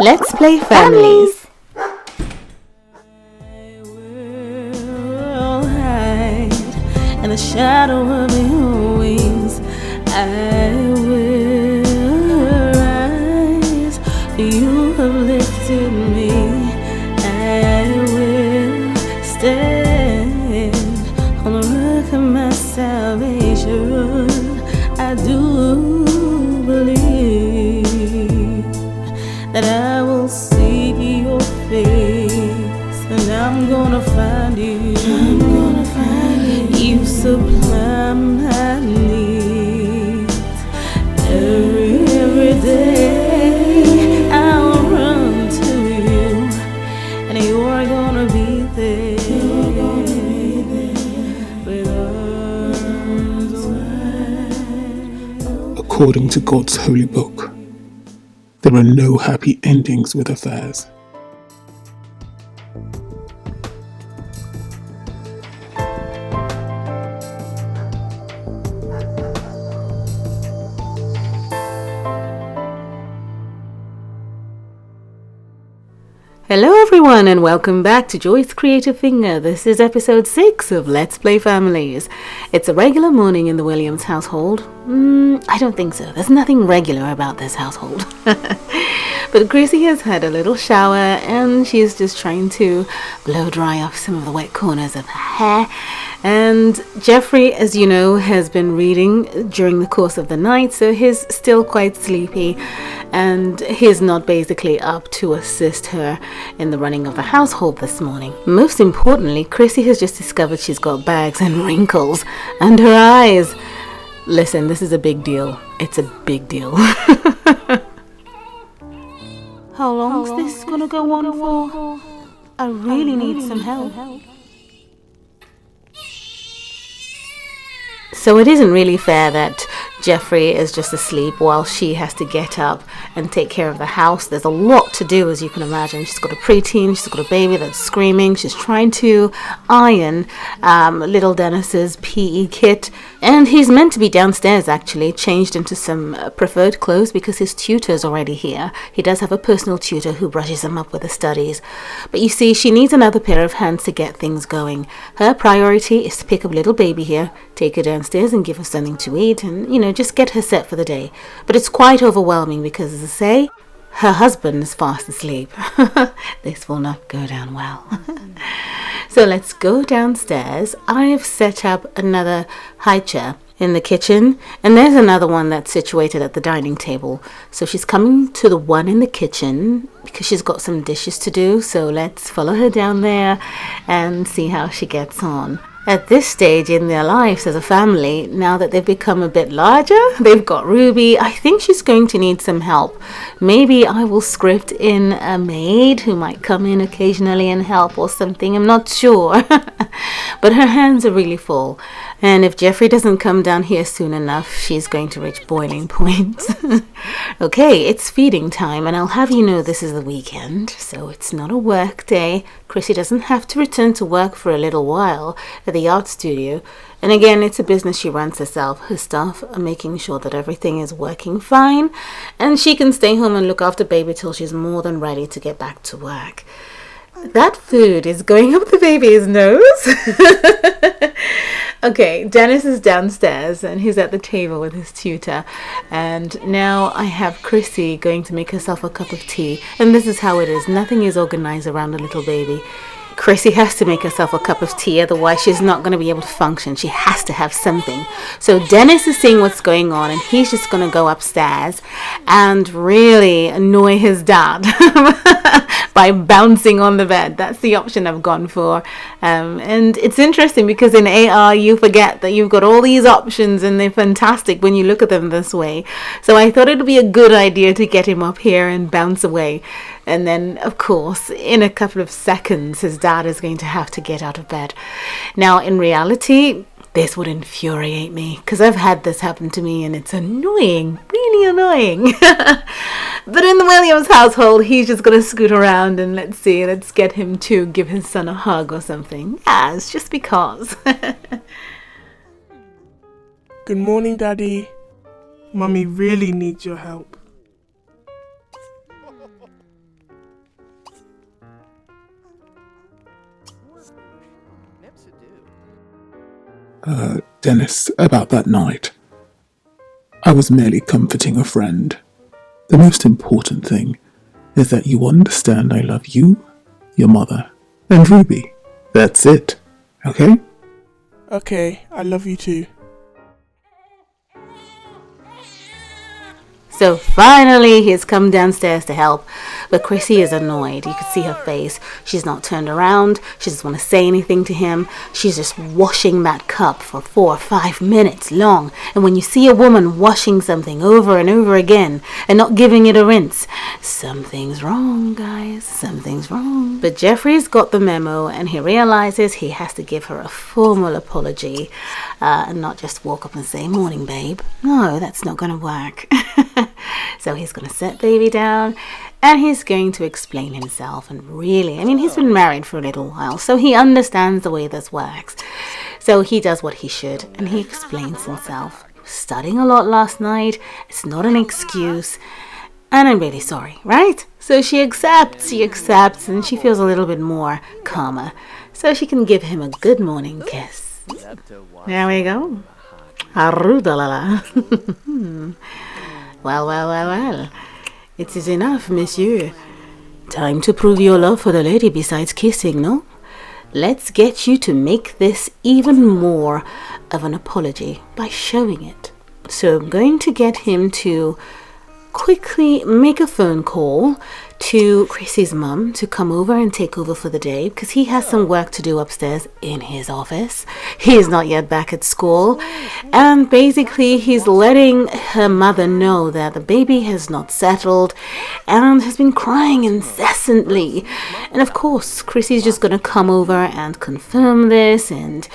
Let's Play Families. I will hide in the shadow of your wings. I will rise, for you have lifted me. I will stand on the rock of my salvation. I do believe that I will see your face, and I'm gonna find you. I'm gonna find you. You supply my needs every day. I'll run to you, and you are gonna be there. You're gonna be there with arms wide. According to God's holy book, there are no happy endings with affairs. Hello everyone and welcome back to JCfinger. This is episode 6 of Let's Play Families. It's a regular morning in the Williams household. I don't think so. There's nothing regular about this household. But Chrissy has had a little shower and she's just trying to blow dry off some of the wet corners of her hair. And Jeffrey, as you know, has been reading during the course of the night, so he's still quite sleepy and he's not basically up to assist her in the running of the household this morning. Most importantly, Chrissy has just discovered she's got bags and wrinkles under her eyes. Listen, this is a big deal. It's a big deal. How long is this gonna go on for? I really need some help. So it isn't really fair that Jeffrey is just asleep while she has to get up and take care of the house. There's a lot to do, as you can imagine. She's got a preteen, she's got a baby that's screaming, she's trying to iron little Dennis's PE kit, and he's meant to be downstairs actually, changed into some preferred clothes because his tutor's already here. He does have a personal tutor who brushes him up with the studies. But you see, she needs another pair of hands to get things going. Her priority is to pick up little baby here, take her downstairs and give her something to eat, and just get her set for the day. But it's quite overwhelming because, as I say, her husband is fast asleep. This will not go down well. So let's go downstairs. I've set up another high chair in the kitchen, and there's another one that's situated at the dining table. So she's coming to the one in the kitchen because she's got some dishes to do. So let's follow her down there and see how she gets on. At this stage in their lives as a family, now that they've become a bit larger, they've got Ruby, I think she's going to need some help. Maybe I will script in a maid who might come in occasionally and help or something, I'm not sure. But her hands are really full. And if Jeffrey doesn't come down here soon enough, she's going to reach boiling point. Okay, it's feeding time, and I'll have you know this is the weekend, so it's not a work day. Chrissy doesn't have to return to work for a little while at the art studio. And again, it's a business she runs herself. Her staff are making sure that everything is working fine, and she can stay home and look after baby till she's more than ready to get back to work. That food is going up the baby's nose. Okay, Dennis is downstairs and he's at the table with his tutor, and now I have Chrissy going to make herself a cup of tea, and this is how it is. Nothing is organized around a little baby. Chrissy has to make herself a cup of tea, otherwise she's not going to be able to function. She has to have something. So Dennis is seeing what's going on, and he's just going to go upstairs and really annoy his dad by bouncing on the bed. That's the option I've gone for. And it's interesting because in AR you forget that you've got all these options, and they're fantastic when you look at them this way. So I thought it would be a good idea to get him up here and bounce away. And then, of course, in a couple of seconds, his dad is going to have to get out of bed. Now, in reality, this would infuriate me because I've had this happen to me and it's annoying, really annoying. But in the Williams household, he's just going to scoot around and let's get him to give his son a hug or something. Yeah, it's just because. Good morning, Daddy. Mummy really needs your help. Dennis, about that night. I was merely comforting a friend. The most important thing is that you understand I love you, your mother, and Ruby. That's it, okay? Okay, I love you too. So finally he's come downstairs to help, but Chrissy is annoyed. You can see her face. She's not turned around. She doesn't want to say anything to him. She's just washing that cup for 4 or 5 minutes long. And when you see a woman washing something over and over again and not giving it a rinse, something's wrong, guys. Something's wrong. But Jeffrey's got the memo and he realizes he has to give her a formal apology and not just walk up and say, "Morning, babe." No, that's not going to work. So he's going to sit baby down and he's going to explain himself. And really, I mean, he's been married for a little while, so he understands the way this works. So he does what he should and he explains himself. Studying a lot last night, it's not an excuse, and I'm really sorry, right? So she accepts, and she feels a little bit more calmer. So she can give him a good morning kiss. There we go. Arudalala. Well. It is enough, monsieur. Time to prove your love for the lady besides kissing, no? Let's get you to make this even more of an apology by showing it. So I'm going to get him to quickly make a phone call to Chrissy's mum to come over and take over for the day because he has some work to do upstairs in his office. He is not yet back at school, and basically he's letting her mother know that the baby has not settled and has been crying incessantly. And of course Chrissy's just going to come over and confirm this, and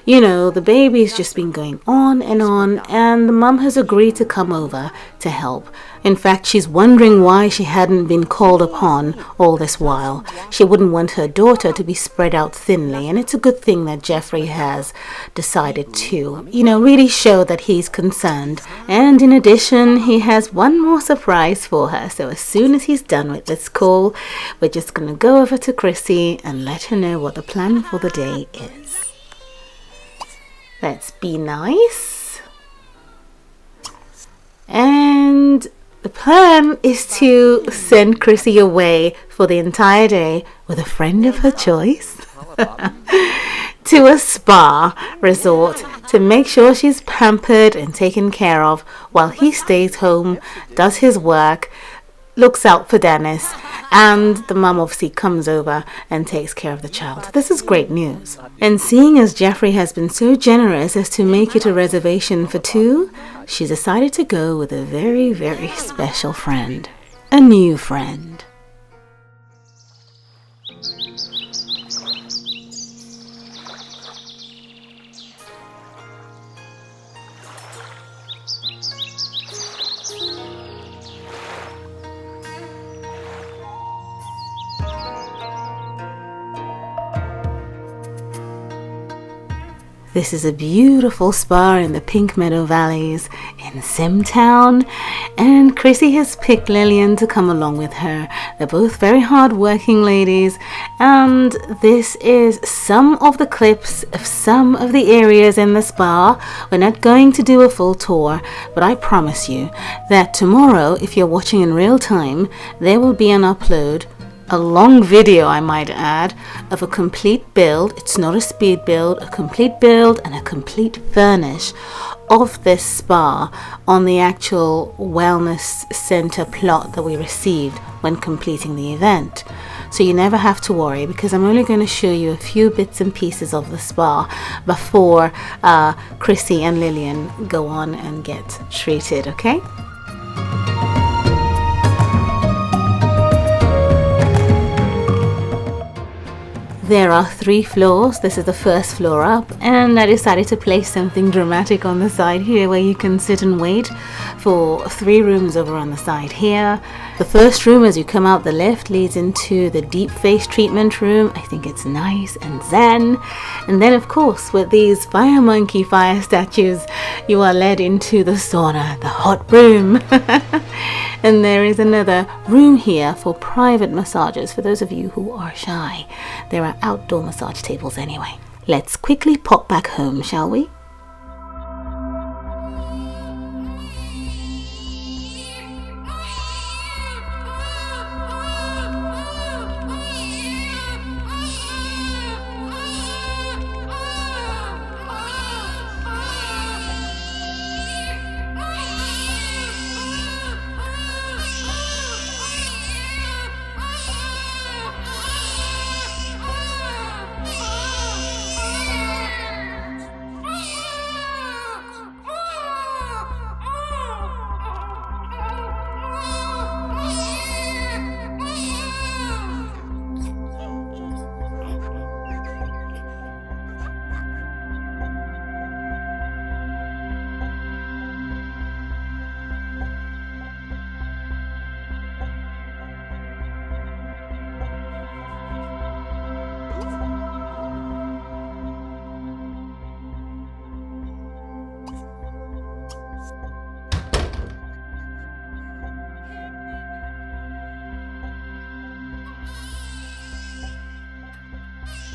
you know, the baby's just been going on, and the mum has agreed to come over to help. In fact, she's wondering why she hadn't been called upon all this while. She wouldn't want her daughter to be spread out thinly, and it's a good thing that Jeffrey has decided to, you know, really show that he's concerned. And in addition, he has one more surprise for her. So as soon as he's done with this call, we're just going to go over to Chrissy and let her know what the plan for the day is. Let's be nice. And the plan is to send Chrissy away for the entire day with a friend of her choice to a spa resort to make sure she's pampered and taken care of while he stays home, does his work, looks out for Dennis, and the mum obviously comes over and takes care of the child. This is great news. And seeing as Jeffrey has been so generous as to make it a reservation for 2, she decided to go with a very, very special friend. A new friend. This is a beautiful spa in the Pink Meadow Valleys in Simtown, and Chrissy has picked Lillian to come along with her. They're both very hard-working ladies, and this is some of the clips of some of the areas in the spa. We're not going to do a full tour, but I promise you that tomorrow, if you're watching in real time, there will be an upload, a long video I might add, of a complete build. It's not a speed build, a complete build and a complete furnish of this spa on the actual wellness center plot that we received when completing the event. So you never have to worry, because I'm only going to show you a few bits and pieces of the spa before Chrissy and Lillian go on and get treated, okay? There are 3 floors. This is the first floor up, and I decided to place something dramatic on the side here where you can sit and wait for 3 rooms over on the side here. The first room, as you come out the lift, leads into the deep face treatment room. I think it's nice and zen. And then of course, with these fire monkey fire statues, you are led into the sauna, the hot room. And there is another room here for private massages for those of you who are shy. There are outdoor massage tables anyway. Let's quickly pop back home, shall we?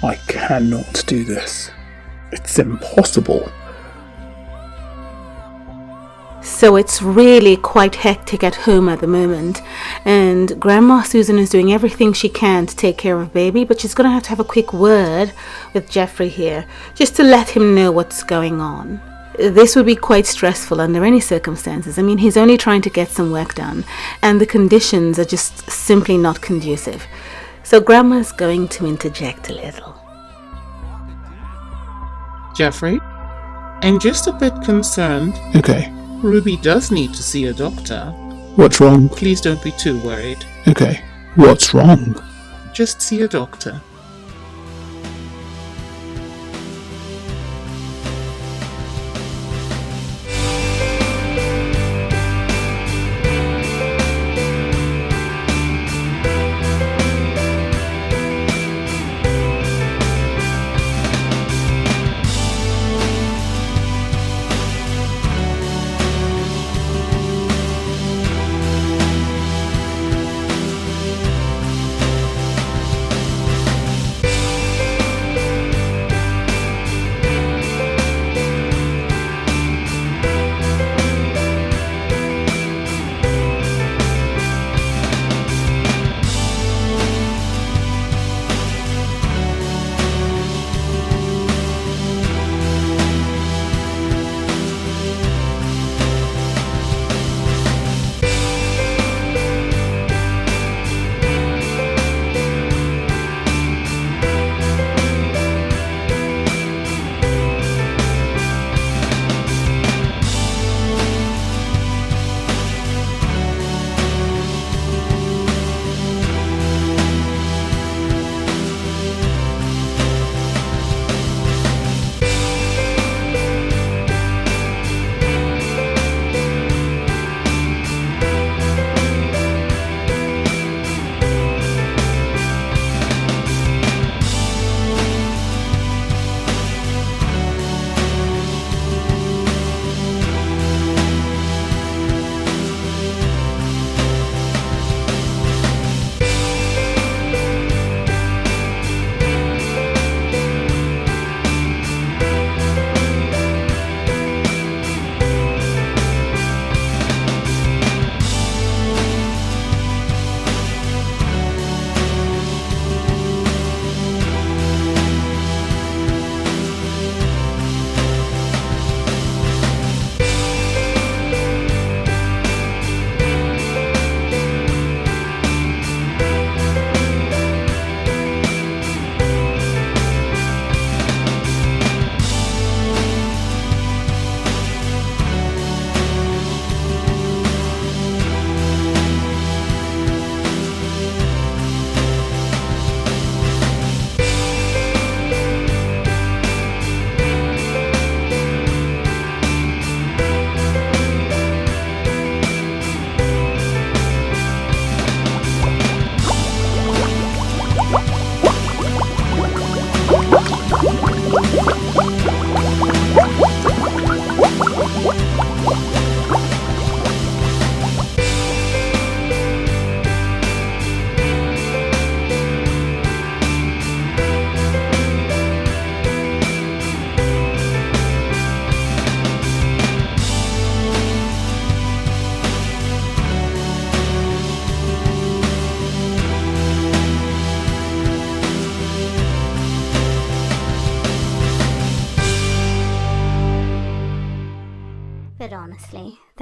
I cannot do this. It's impossible. So it's really quite hectic at home at the moment, and Grandma Susan is doing everything she can to take care of baby, but she's going to have a quick word with Jeffrey here, just to let him know what's going on. This would be quite stressful under any circumstances. I mean, he's only trying to get some work done, and the conditions are just simply not conducive. So Grandma's going to interject a little. Jeffrey, I'm just a bit concerned. Okay, Ruby does need to see a doctor. what's wrong? Please don't be too worried. Okay, what's wrong? Just see a doctor.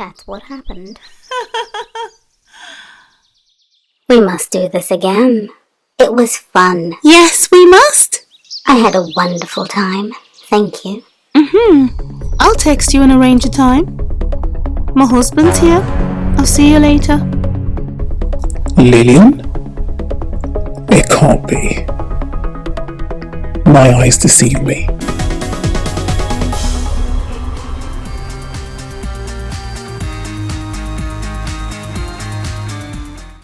That's what happened. We must do this again. It was fun. Yes, we must. I had a wonderful time. Thank you. I'll text you and arrange a time. My husband's here. I'll see you later. Lillian? It can't be. My eyes deceive me.